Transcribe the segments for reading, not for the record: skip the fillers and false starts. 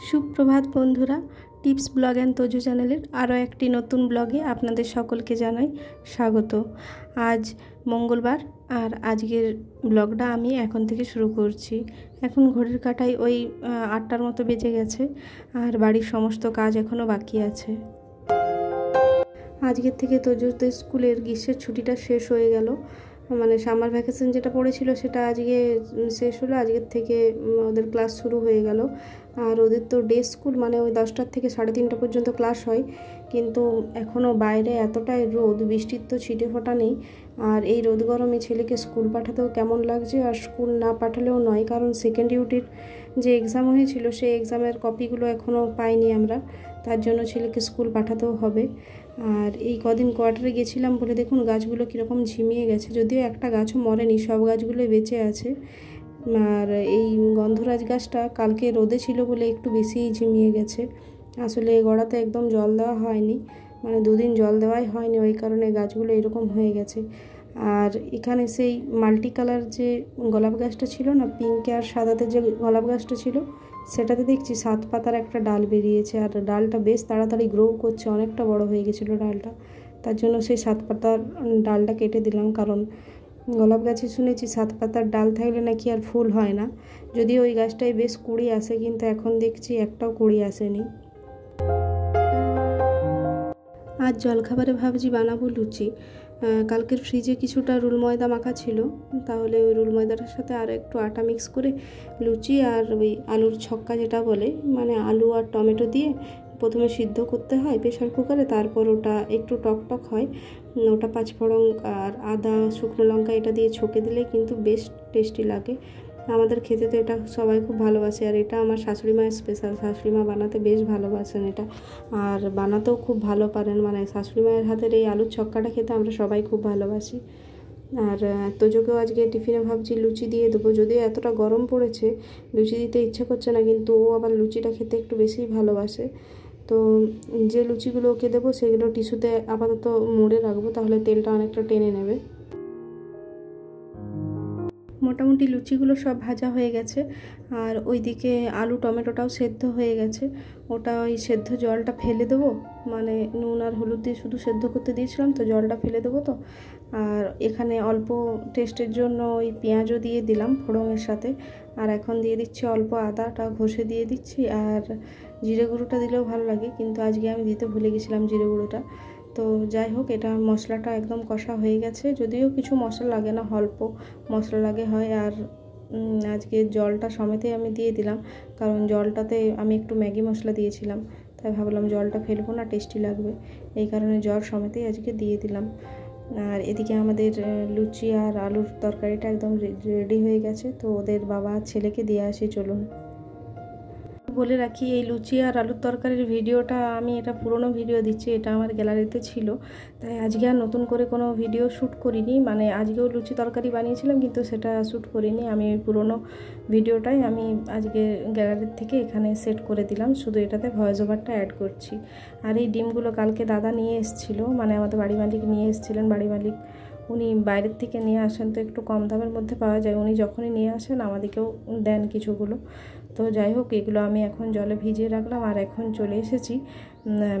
সুপ্রভাত বন্ধুরা, tips blog and Tojo চ্যানেলের আরও একটি নতুন ব্লগে আপনাদের সকলকে জানাই স্বাগত। আজ মঙ্গলবার আর আজকের ব্লগটা আমি এখন থেকে শুরু করছি। এখন ঘড়ির কাঁটায় ওই 8টার মতো বেজে গেছে আর বাড়ির সমস্ত কাজ এখনও বাকি আছে। আজকের থেকে তোজোদের স্কুলের গ্রীষ্মের ছুটিটা শেষ হয়ে গেল, মানে সামার ভ্যাকেশন যেটা পড়েছিল সেটা আজকে শেষ হলো। আজকের থেকে ওদের ক্লাস শুরু হয়ে গেল। আর ওদের তো ডে স্কুল, মানে ওই 10টার থেকে 3:30 পর্যন্ত ক্লাস হয়, কিন্তু এখনও বাইরে এতটাই রোদ, বৃষ্টির তো ছিটে ফোটা নেই। আর এই রোদ গরমে ছেলেকে স্কুল পাঠাতেও কেমন লাগছে, আর স্কুল না পাঠালেও নয়, কারণ সেকেন্ড ডিউটির যে এক্সাম হয়েছিল সেই এক্সামের কপিগুলো এখনও পাইনি আমরা, তার জন্য ছেলেকে স্কুল পাঠাতেও হবে। আর এই কদিন কোয়ার্টারে গেছিলাম বলে দেখুন গাছগুলো কীরকম ঝিমিয়ে গেছে, যদিও একটা গাছও মরেনি, সব গাছগুলো বেঁচে আছে। আর এই গন্ধরাজ গাছটা কালকে রোদে ছিল বলে একটু বেশিই ঝিমিয়ে গেছে। আসলে গোড়াতে একদম জল দেওয়া হয়নি, মানে 2 দিন জল দেওয়াই হয়নি, ওই কারণে গাছগুলো এরকম হয়ে গেছে। আর এখানে সেই মাল্টি কালার যে গোলাপ গাছটা ছিল না, পিঙ্কে আর সাদাতে যে গোলাপ গাছটা ছিল, সেটাতে দেখছি 7 পাতার একটা ডাল বেরিয়েছে, আর ডালটা বেশ তাড়াতাড়ি গ্রো করছে, অনেকটা বড় হয়ে গেছিলো ডালটা। তার জন্য সেই 7 পাতার ডালটা কেটে দিলাম, কারণ গোলাপ গাছে শুনেছি 7 পাতার ডাল থাকলে নাকি আর ফুল হয় না। যদিও ওই গাছটায় বেশ কুঁড়ি আসে, কিন্তু এখন দেখছি একটাও কুঁড়ি আসেনি। আজ জলখাবারে ভাবছি বানাবো লুচি। কালকের ফ্রিজে কিছুটা রুল ময়দা মাখা ছিল, তাহলে ওই রুল ময়দাটার সাথে আরও একটু আটা মিক্স করে লুচি আর ওই আলুর ছক্কা যেটা বলে, মানে আলু আর টমেটো দিয়ে প্রথমে সিদ্ধ করতে হয় প্রেশার কুকারে, তারপর ওটা একটু টক হয়, ওটা 5 ফোড়ন আর আদা শুকনো লঙ্কা এটা দিয়ে ছকে দিলে কিন্তু বেশ টেস্টি লাগে। আমাদের খেতে তো এটা সবাই খুব ভালোবাসে, আর এটা আমার শাশুড়ি মায়ের স্পেশাল, শাশুড়ি মা বানাতে বেশ ভালোবাসেন এটা, আর বানাতেও খুব ভালো পারেন। মানে শাশুড়ি মায়ের হাতের এই আলুর ছক্কাটা খেতে আমরা সবাই খুব ভালোবাসি। আর তোজোকেও আজকে টিফিনে ভাবছি লুচি দিয়ে দেবো, যদিও এতটা গরম পড়েছে লুচি দিতে ইচ্ছে করছে না, কিন্তু ও আবার লুচিটা খেতে একটু বেশিই ভালোবাসে। তো যে লুচিগুলো ওকে দেবো সেগুলো টিস্যুতে আপাতত মুড়ে রাখবো, তাহলে তেলটা অনেকটা টেনে নেবে। মোটামুটি লুচিগুলো সব ভাজা হয়ে গেছে, আর ওইদিকে আলু টমেটোটাও সেদ্ধ হয়ে গেছে। ওটা ওই সেদ্ধ জলটা ফেলে দেবো, মানে নুন আর হলুদ দিয়ে শুধু সেদ্ধ করতে দিয়েছিলাম তো, জলটা ফেলে দেবো তো। আর এখানে অল্প টেস্টের জন্য ওই পেঁয়াজও দিয়ে দিলাম ফোড়নের সাথে, আর এখন দিয়ে দিচ্ছি অল্প আদাটা ঘষে দিয়ে দিচ্ছি, আর জিরে গুঁড়োটা দিলেও ভালো লাগে, কিন্তু আজকে আমি দিতে ভুলে গেছিলাম জিরে গুঁড়োটা। তো যাই হোক, এটা মশলাটা একদম কষা হয়ে গেছে, যদিও কিছু মশলা লাগে না, অল্প মশলা লাগে হয়। আর আজকে জলটা সমেতেই আমি দিয়ে দিলাম, কারণ জলটাতে আমি একটু ম্যাগি মশলা দিয়েছিলাম, তাই ভাবলাম জলটা ফেলবো না, টেস্টি লাগবে, এই কারণে জল সমেতেই আজকে দিয়ে দিলাম। আর এদিকে আমাদের লুচি আর আলুর তরকারিটা একদম রেডি হয়ে গেছে, তো ওদের বাবা ছেলেকে দিয়ে আসি চলুন। বলে রাখি, এই লুচি আর আলুর তরকারির ভিডিওটা আমি এটা পুরনো ভিডিও দিচ্ছি, এটা আমার গ্যালারিতে ছিল, তাই আজকে আর নতুন করে কোনো ভিডিও শ্যুট করিনি। মানে আজকেও লুচি তরকারি বানিয়েছিলাম, কিন্তু সেটা শ্যুট করিনি, আমি ওই পুরনো ভিডিওটাই আমি আজকে গ্যালারির থেকে এখানে সেট করে দিলাম, শুধু এটাতে ভয়েস ওভারটা অ্যাড করছি। আর এই ডিমগুলো কালকে দাদা নিয়ে এসেছিলো, মানে আমাদের বাড়ি মালিক নিয়ে এসেছিলেন, বাড়ি মালিক উনি বাইরের থেকে নিয়ে আসেন, তো একটু কম দামের মধ্যে পাওয়া যায়, উনি যখনই নিয়ে আসেন আমাদেরকেও দেন কিছুগুলো। তো যাই হোক, এগুলো আমি এখন জলে ভিজিয়ে রাখলাম, আর এখন চলে এসেছি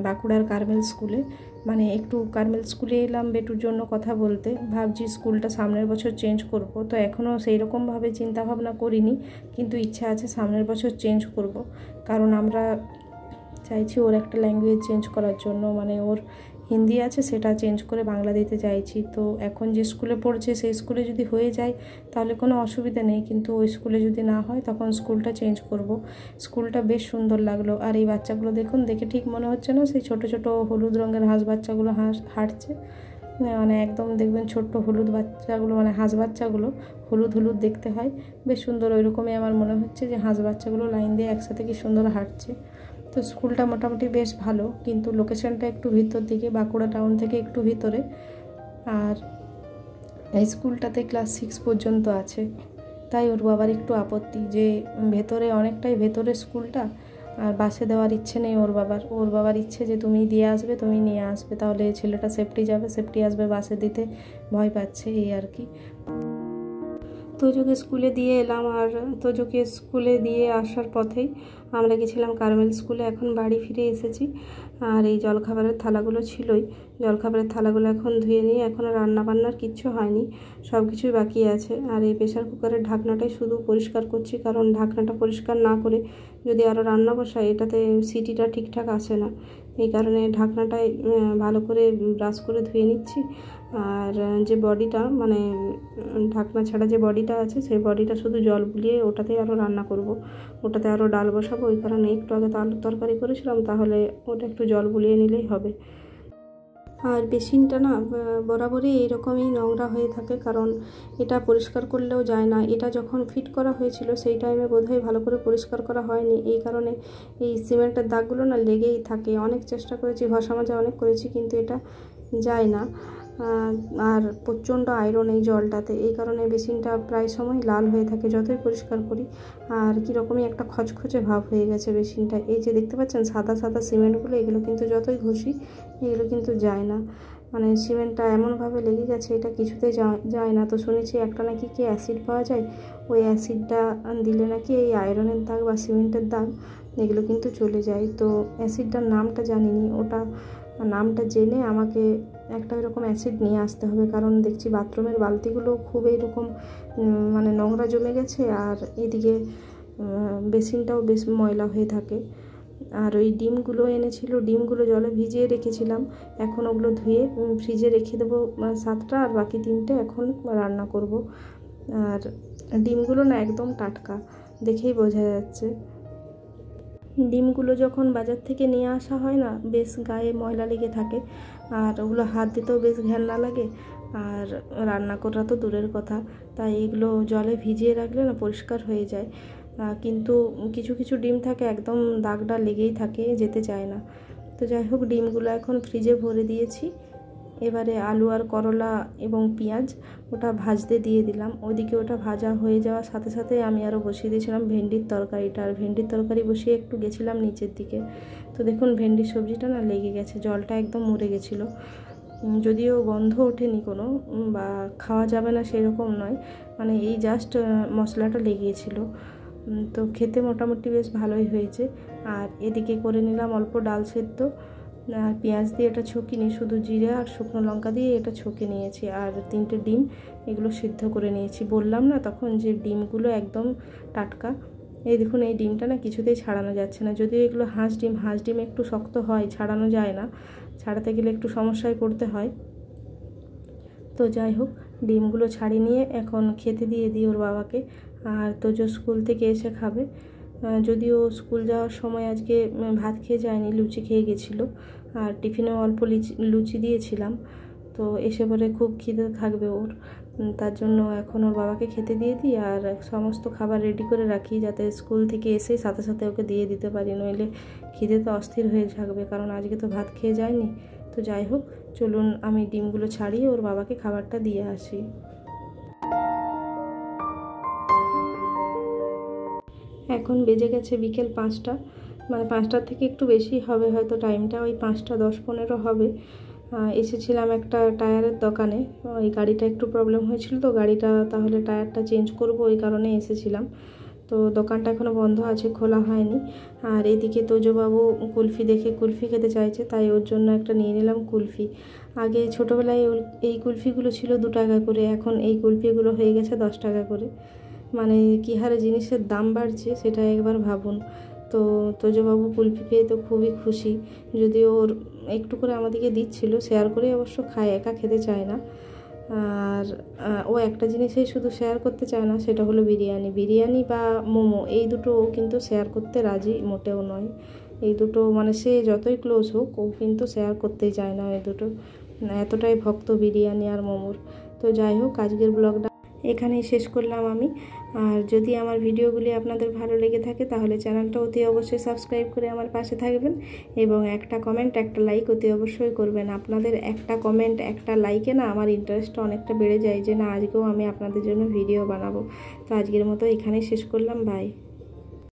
বাঁকুড়ার কার্মেল স্কুলে। মানে একটু কার্মেল স্কুলে এলাম বেটুর জন্য কথা বলতে, ভাবছি স্কুলটা সামনের বছর চেঞ্জ করব, তো এখনও সেই রকমভাবে চিন্তাভাবনা করিনি, কিন্তু ইচ্ছা আছে সামনের বছর চেঞ্জ করব, কারণ আমরা চাইছি ওর একটা ল্যাঙ্গুয়েজ চেঞ্জ করার জন্য, মানে ওর হিন্দি আছে সেটা চেঞ্জ করে বাংলা দিতে চাইছি। তো এখন যে স্কুলে পড়ছে সেই স্কুলে যদি হয়ে যায় তাহলে কোনো অসুবিধা নেই, কিন্তু ওই স্কুলে যদি না হয় তখন স্কুলটা চেঞ্জ করব। স্কুলটা বেশ সুন্দর লাগলো, আর এই বাচ্চাগুলো দেখুন, দেখে ঠিক মনে হচ্ছে না সেই ছোট ছোট হলুদ রঙের হাঁস বাচ্চাগুলো হাঁটছে, মানে একদম দেখবেন ছোট্ট হলুদ বাচ্চাগুলো, মানে হাঁস বাচ্চাগুলো হলুদ হলুদ দেখতে হয়, বেশ সুন্দর, ওইরকমই আমার মনে হচ্ছে যে হাঁস বাচ্চাগুলো লাইন দিয়ে একসাথে কি সুন্দর হাঁটছে। তো স্কুলটা মোটামুটি বেশ ভালো, কিন্তু লোকেশনটা একটু ভিতর দিকে, বাঁকুড়া টাউন থেকে একটু ভিতরে। আর এই স্কুলটাতে ক্লাস 6 পর্যন্ত আছে, তাই ওর বাবার একটু আপত্তি যে ভেতরে, অনেকটাই ভেতরে স্কুলটা, আর বাসে দেওয়ার ইচ্ছে নেই ওর বাবার ইচ্ছে যে তুমি দিয়ে আসবে, তুমি নিয়ে আসবে, তাহলে ছেলেটা সেফটি যাবে, সেফটি আসবে, বাসে দিতে ভয় পাচ্ছে, এই আর কি। তোজোকে স্কুলে দিয়ে এলাম, আর তোজোকে স্কুলে দিয়ে আসার পথেই আমরা গেছিলাম কার্মেল স্কুলে। এখন বাড়ি ফিরে এসেছি, আর এই জলখাবারের থালাগুলো ছিলই, জলখাবারের থালাগুলো এখন ধুয়ে নিয়ে, এখনও রান্নাবান্নার কিচ্ছু হয়নি, সব কিছুই বাকি আছে। আর এই প্রেশার কুকারের ঢাকনাটাই শুধু পরিষ্কার করছি, কারণ ঢাকনাটা পরিষ্কার না করে যদি আরও রান্না বসাই এটাতে সিটিটা ঠিকঠাক আসে না। এই কারণে ঢাকনাটাই ভালো করে ব্রাশ করে ধুয়ে নিচ্ছি। আর যে বডিটা, মানে ঢাকনা ছাড়া যে বডিটা আছে, সেই বডিটা শুধু জল বুলিয়ে ওটাতেই আরও রান্না করব, ওটাতে আরও ডাল বসাবো। ওই কারণে একটু আগে তো আলুর তরকারি করেছিলাম, তাহলে ওটা একটু জল বুলিয়ে নিলেই হবে। আর বেসিনটা না বরাবরই এইরকমই নোংরা হয়ে থাকে, কারণ এটা পরিষ্কার করলেও যায় না। এটা যখন ফিট করা হয়েছিল সেই টাইমে বোধহয় ভালো করে পরিষ্কার করা হয়নি, এই কারণে এই সিমেন্টের দাগগুলো না লেগেই থাকে। অনেক চেষ্টা করেছি, ঘষা মাজা অনেক করেছি, কিন্তু এটা যায় না। আর প্রচণ্ড আয়রন এই জলটাতে, এই কারণে বেসিনটা প্রায় সময় লাল হয়ে থাকে যতই পরিষ্কার করি। আর কীরকমই একটা খচখচে ভাব হয়ে গেছে বেসিনটা। এই যে দেখতে পাচ্ছেন সাদা সাদা সিমেন্টগুলো, এগুলো কিন্তু যতই ঘষি এগুলো কিন্তু যায় না, মানে সিমেন্টটা এমনভাবে লেগে গেছে, এটা কিছুতেই যায় না। তো শুনেছি একটা নাকি কি অ্যাসিড পাওয়া যায়, ওই অ্যাসিডটা দিলে নাকি এই আয়রনের দাগ বা সিমেন্টের দাগ এগুলো কিন্তু চলে যায়। তো অ্যাসিডটার নামটা জানিনি, ওটা নামটা জেনে আমাকে একটা এরকম অ্যাসিড নিয়ে আসতে হবে, কারণ দেখছি বাথরুমের বালতিগুলো খুব এইরকম মানে নোংরা জমে গেছে, আর এদিকে বেসিনটাও বেশ ময়লা হয়ে থাকে। আর ওই ডিমগুলো এনেছিল, ডিমগুলো জলে ভিজিয়ে রেখেছিলাম, এখন ওগুলো ধুয়ে ফ্রিজে রেখে দেবো 7টা, আর বাকি 3টে এখন রান্না করব। আর ডিমগুলো না একদম টাটকা, দেখেই বোঝা যাচ্ছে। ডিমগুলো যখন বাজার থেকে নিয়ে আসা হয় না, বেশ গায়ে ময়লা লেগে থাকে, আর ওগুলো হাত দিতেও বেশ ঘেন্না লাগে, আর রান্না করা তো দূরের কথা। তাই এগুলো জলে ভিজিয়ে রাখলে না পরিষ্কার হয়ে যায়, কিন্তু কিছু কিছু ডিম থাকে একদম দাগটা লেগেই থাকে, যেতে চায় না। তো যাই হোক, ডিমগুলো এখন ফ্রিজে ভরে দিয়েছি। এবারে আলু আর করলা এবং পেঁয়াজ ওটা ভাজতে দিয়ে দিলাম। ওইদিকে ওটা ভাজা হয়ে যাওয়ার সাথে সাথে আমি আরও বসিয়ে দিয়েছিলাম ভেন্ডির তরকারিটা, আর ভেন্ডির তরকারি বসিয়ে একটু গেছিলাম নিচের দিকে। তো দেখুন ভেন্ডির সবজিটা না লেগে গেছে, জলটা একদম মরে গেছিলো। যদিও গন্ধ ওঠেনি কোনো, বা খাওয়া যাবে না সেরকম নয়, মানে এই জাস্ট মশলাটা লেগিয়েছিল। তো খেতে মোটামুটি বেশ ভালোই হয়েছে। আর এদিকে করে নিলাম অল্প ডাল সেদ্ধ, আর পেঁয়াজ দিয়ে এটা ছকিনি, শুধু জিরে আর শুকনো লঙ্কা দিয়ে এটা ছকে নিয়েছি। আর 3টে ডিম এগুলো সিদ্ধ করে নিয়েছি। বললাম না তখন যে ডিমগুলো একদম টাটকা। এই দেখুন, এই ডিমটা না কিছুতেই ছাড়ানো যাচ্ছে না, যদিও এগুলো হাঁস ডিম একটু শক্ত হয়, ছাড়ানো যায় না, ছাড়াতে গেলে একটু সমস্যায় পড়তে হয়। তো যাই হোক, ডিমগুলো ছাড়িয়ে নিয়ে এখন খেতে দিয়ে দিই ওর বাবাকে। আর তোজো স্কুল থেকে এসে খাবে, যদিও স্কুল যাওয়ার সময় আজকে ভাত খেয়ে যায়নি, লুচি খেয়ে গেছিলো, আর টিফিনেও অল্প লুচি দিয়েছিলাম। তো এসে পরে খুব খিদে থাকবে ওর, তার জন্য এখন ওর বাবাকে খেতে দিয়ে দিই, আর সমস্ত খাবার রেডি করে রাখি, যাতে স্কুল থেকে এসে সাথে সাথে ওকে দিয়ে দিতে পারি, নইলে খিদে তো অস্থির হয়ে থাকবে, কারণ আজকে তো ভাত খেয়ে যায়নি। তো যাই হোক, চলুন আমি ডিমগুলো ছাড়িয়ে ওর বাবাকে খাবারটা দিয়ে আসি। এখন বেজে গেছে বিকেল 5টা, মানে 5টার থেকে একটু বেশি হবে হয়তো টাইমটা, ওই 5টা 10-15 হবে। এসেছিলাম একটা টায়ারের দোকানে, ওই গাড়িটা একটু প্রবলেম হয়েছিল, তো গাড়িটা তাহলে টায়ারটা চেঞ্জ করব, ওই কারণে এসেছিলাম। তো দোকানটা এখনও বন্ধ আছে, খোলা হয়নি। আর এদিকে তোজোবাবু কুলফি দেখে কুলফি খেতে চাইছে, তাই ওর জন্য একটা নিয়ে নিলাম কুলফি। আগে ছোটোবেলায় এই কুলফিগুলো ছিল 2 টাকা করে, এখন এই কুলফিগুলো হয়ে গেছে 10 টাকা করে। মানে কী হারে জিনিসের দাম বাড়ছে সেটা একবার ভাবুন। তো তোজোবাবু কুলফি পেয়ে তো খুবই খুশি, যদিও ওর একটু করে আমাদেরকে দিচ্ছিল, শেয়ার করে অবশ্য খায়, একা খেতে চায় না। আর ও একটা জিনিসই শুধু শেয়ার করতে চায় না, সেটা হলো বিরিয়ানি বা মোমো, এই দুটো ও কিন্তু শেয়ার করতে রাজি মোটেও নয়। এই দুটো মানে সে যতই ক্লোজ হোক, ও কিন্তু শেয়ার করতেই চায় না এই দুটো, এতটাই ভক্ত বিরিয়ানি আর মোমোর। তো যাই হোক, আজকের ব্লগটা এখানেই শেষ করলাম আমি। আর যদি আমার ভিডিওগুলি আপনাদের ভালো লেগে থাকে তাহলে চ্যানেলটা অতি অবশ্যই সাবস্ক্রাইব করে আমার পাশে থাকবেন, এবং একটা কমেন্ট একটা লাইক অতি অবশ্যই করবেন। আপনাদের একটা কমেন্ট একটা লাইকে না আমার ইন্টারেস্টটা অনেকটা বেড়ে যায়, যে না আজকেও আমি আপনাদের জন্য ভিডিও বানাবো। তো আজকের মতো এখানেই শেষ করলাম, বাই।